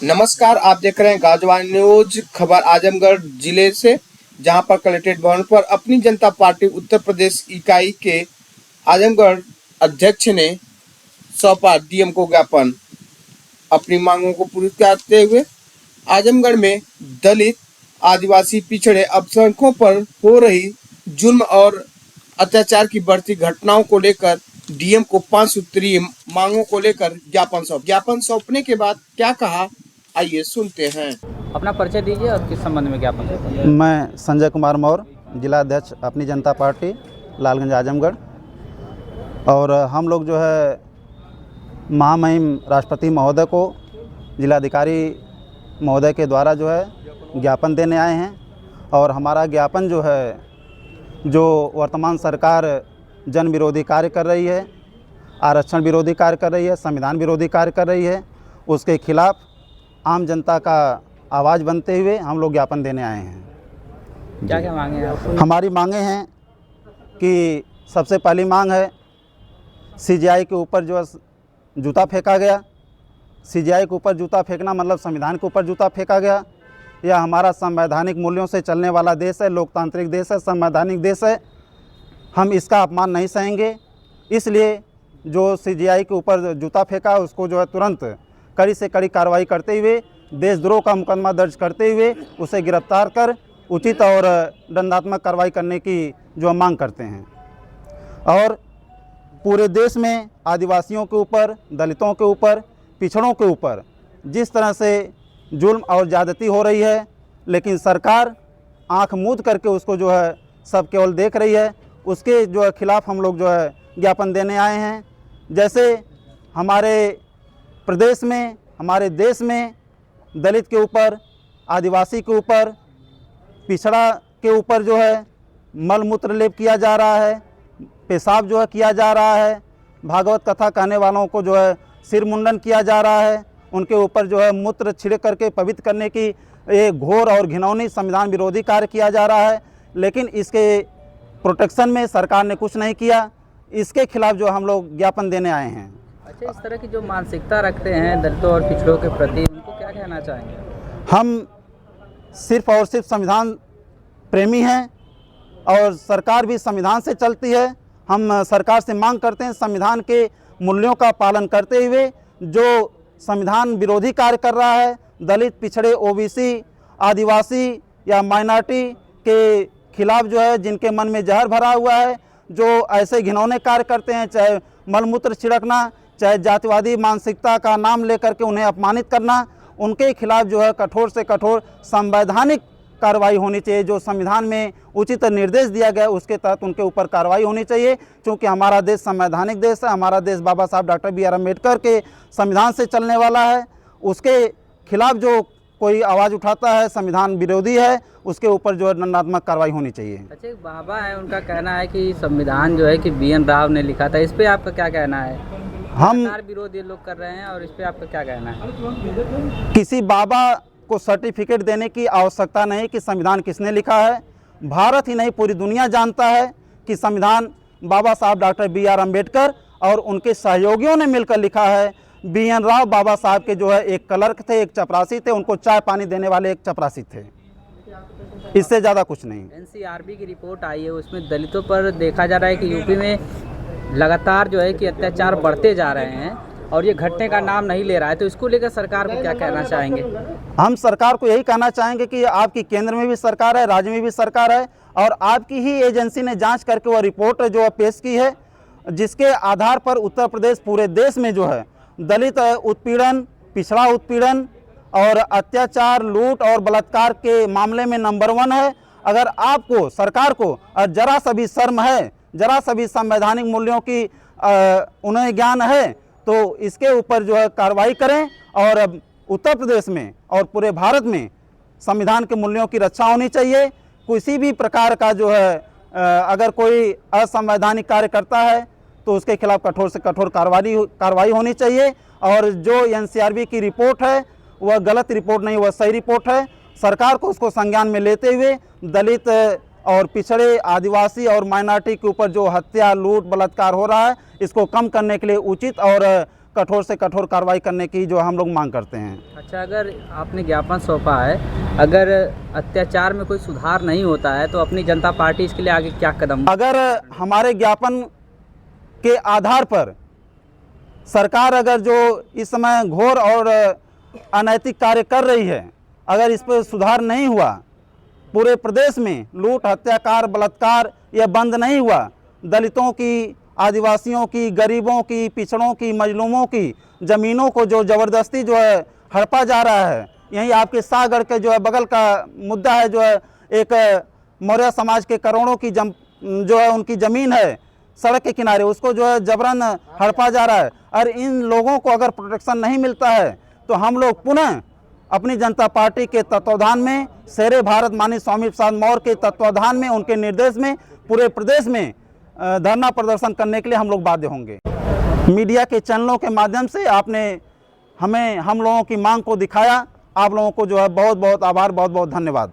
नमस्कार, आप देख रहे हैं गाजवान न्यूज। खबर आजमगढ़ जिले से, जहां पर कलेक्ट्रेट भवन पर अपनी जनता पार्टी उत्तर प्रदेश इकाई के आजमगढ़ अध्यक्ष ने सौंपा डीएम को ज्ञापन। अपनी मांगों को पूरी करते हुए आजमगढ़ में दलित, आदिवासी, पिछड़े अल्पसंख्यकों पर हो रही जुल्म और अत्याचार की बढ़ती घटनाओं को लेकर डीएम को 5 सूत्रीय मांगों को लेकर ज्ञापन सौंपने के बाद क्या कहा, आइए सुनते हैं। अपना परिचय दीजिए और किस संबंध में ज्ञापन सौंपा। मैं संजय कुमार मौर्य, जिला अध्यक्ष अपनी जनता पार्टी लालगंज आजमगढ़। और हम लोग जो है महामहिम राष्ट्रपति महोदय को जिलाधिकारी महोदय के द्वारा जो है ज्ञापन देने आए हैं। और हमारा ज्ञापन जो है, जो वर्तमान सरकार जन विरोधी कार्य कर रही है, आरक्षण विरोधी कार्य कर रही है, संविधान विरोधी कार्य कर रही है, उसके खिलाफ आम जनता का आवाज़ बनते हुए हम लोग ज्ञापन देने आए हैं। क्या क्या मांगे हैं आप? हमारी मांगे हैं कि सबसे पहली मांग है, सीजीआई के ऊपर जो जूता फेंका गया। सीजीआई के ऊपर जूता फेंकना मतलब संविधान के ऊपर जूता फेंका गया। यह हमारा संवैधानिक मूल्यों से चलने वाला देश है, लोकतांत्रिक देश है, संवैधानिक देश है। हम इसका अपमान नहीं सहेंगे। इसलिए जो सीजीआई के ऊपर जूता फेंका उसको जो है तुरंत कड़ी से कड़ी कार्रवाई करते हुए, देशद्रोह का मुकदमा दर्ज करते हुए उसे गिरफ्तार कर उचित और दंडात्मक कार्रवाई करने की जो हम मांग करते हैं। और पूरे देश में आदिवासियों के ऊपर, दलितों के ऊपर, पिछड़ों के ऊपर जिस तरह से जुल्म और ज़्यादती हो रही है, लेकिन सरकार आंख मूंद करके उसको जो है सब केवल देख रही है, उसके जो है खिलाफ हम लोग जो है ज्ञापन देने आए हैं। जैसे हमारे प्रदेश में, हमारे देश में दलित के ऊपर, आदिवासी के ऊपर, पिछड़ा के ऊपर जो है मलमूत्र लेप किया जा रहा है, पेशाब जो है किया जा रहा है, भागवत कथा कहने वालों को जो है सिर मुंडन किया जा रहा है, उनके ऊपर जो है मूत्र छिड़क करके पवित्र करने की एक घोर और घिनौनी संविधान विरोधी कार्य किया जा रहा है। लेकिन इसके प्रोटेक्शन में सरकार ने कुछ नहीं किया। इसके खिलाफ जो हम लोग ज्ञापन देने आए हैं। अच्छा, इस तरह की जो मानसिकता रखते हैं दलितों और पिछड़ों के प्रति, उनको क्या कहना चाहेंगे? हम सिर्फ और सिर्फ संविधान प्रेमी हैं और सरकार भी संविधान से चलती है। हम सरकार से मांग करते हैं, संविधान के मूल्यों का पालन करते हुए जो संविधान विरोधी कार्य कर रहा है, दलित, पिछड़े, ओबीसी, आदिवासी या माइनॉरिटी के खिलाफ जो है, जिनके मन में जहर भरा हुआ है, जो ऐसे घिनौने कार्य करते हैं, चाहे मलमूत्र छिड़कना, चाहे जातिवादी मानसिकता का नाम लेकर के उन्हें अपमानित करना, उनके खिलाफ जो है कठोर से कठोर संवैधानिक कार्रवाई होनी चाहिए। जो संविधान में उचित निर्देश दिया गया उसके तहत उनके ऊपर कार्रवाई होनी चाहिए। क्योंकि हमारा देश संवैधानिक देश है, हमारा देश बाबा साहब डॉक्टर बी आर अम्बेडकर के संविधान से चलने वाला है। उसके खिलाफ जो कोई आवाज़ उठाता है, संविधान विरोधी है, उसके ऊपर जो है दंडात्मक कार्रवाई होनी चाहिए। अच्छा, एक बाबा है, उनका कहना है कि संविधान जो है कि बी एन राव ने लिखा था। इस पर आपका क्या कहना है? हम विरोध ये लोग कर रहे हैं और इस पर आपका क्या कहना है? किसी बाबा को सर्टिफिकेट देने की आवश्यकता नहीं कि संविधान किसने लिखा है। भारत ही नहीं, पूरी दुनिया जानता है कि संविधान बाबा साहब डॉक्टर बी आर अम्बेडकर और उनके सहयोगियों ने मिलकर लिखा है। बी एन राव बाबा साहब के जो है एक क्लर्क थे, एक चपरासी थे, उनको चाय पानी देने वाले एक चपरासी थे, इससे ज़्यादा कुछ नहीं। एनसीआरबी की रिपोर्ट आई है, उसमें दलितों पर देखा जा रहा है कि यूपी में लगातार जो है कि अत्याचार बढ़ते जा रहे हैं और ये घटने का नाम नहीं ले रहा है। तो इसको लेकर सरकार को क्या कहना चाहेंगे? हम सरकार को यही कहना चाहेंगे कि आपकी केंद्र में भी सरकार है, राज्य में भी सरकार है, और आपकी ही एजेंसी ने जांच करके वह रिपोर्ट जो पेश की है, जिसके आधार पर उत्तर प्रदेश पूरे देश में जो है दलित उत्पीड़न, पिछड़ा उत्पीड़न और अत्याचार, लूट और बलात्कार के मामले में नंबर 1 है। अगर आपको, सरकार को जरा सा भी शर्म है, जरा सा भी संवैधानिक मूल्यों की उन्हें ज्ञान है, तो इसके ऊपर जो है कार्रवाई करें। और उत्तर प्रदेश में और पूरे भारत में संविधान के मूल्यों की रक्षा होनी चाहिए। किसी भी प्रकार का जो है अगर कोई असंवैधानिक कार्य करता है तो उसके खिलाफ कठोर से कठोर कार्रवाई होनी चाहिए। और जो एनसीआरबी की रिपोर्ट है वह गलत रिपोर्ट नहीं, वह सही रिपोर्ट है। सरकार को उसको संज्ञान में लेते हुए दलित और पिछड़े, आदिवासी और माइनॉरिटी के ऊपर जो हत्या, लूट, बलात्कार हो रहा है, इसको कम करने के लिए उचित और कठोर से कठोर कार्रवाई करने की जो हम लोग मांग करते हैं। अच्छा, अगर आपने ज्ञापन सौंपा है, अगर अत्याचार में कोई सुधार नहीं होता है तो अपनी जनता पार्टी इसके लिए आगे क्या कदम? अगर हमारे ज्ञापन के आधार पर सरकार अगर जो इस समय घोर और अनैतिक कार्य कर रही है, अगर इस पर सुधार नहीं हुआ, पूरे प्रदेश में लूट, हत्याकांड, बलात्कार यह बंद नहीं हुआ, दलितों की, आदिवासियों की, गरीबों की, पिछड़ों की, मजलूमों की ज़मीनों को जो ज़बरदस्ती जो है हड़पा जा रहा है, यहीं आपके शाहगढ़ के जो है बगल का मुद्दा है, जो है एक मौर्य समाज के करोड़ों की जो है उनकी ज़मीन है सड़क के किनारे, उसको जो है जबरन हड़पा जा रहा है। और इन लोगों को अगर प्रोटेक्शन नहीं मिलता है तो हम लोग पुनः अपनी जनता पार्टी के तत्वाधान में, शेरे भारत माननीय स्वामी प्रसाद मौर्य के तत्वाधान में, उनके निर्देश में पूरे प्रदेश में धरना प्रदर्शन करने के लिए हम लोग बाध्य होंगे। मीडिया के चैनलों के माध्यम से आपने हम लोगों की मांग को दिखाया। आप लोगों को जो है बहुत बहुत आभार, बहुत बहुत धन्यवाद।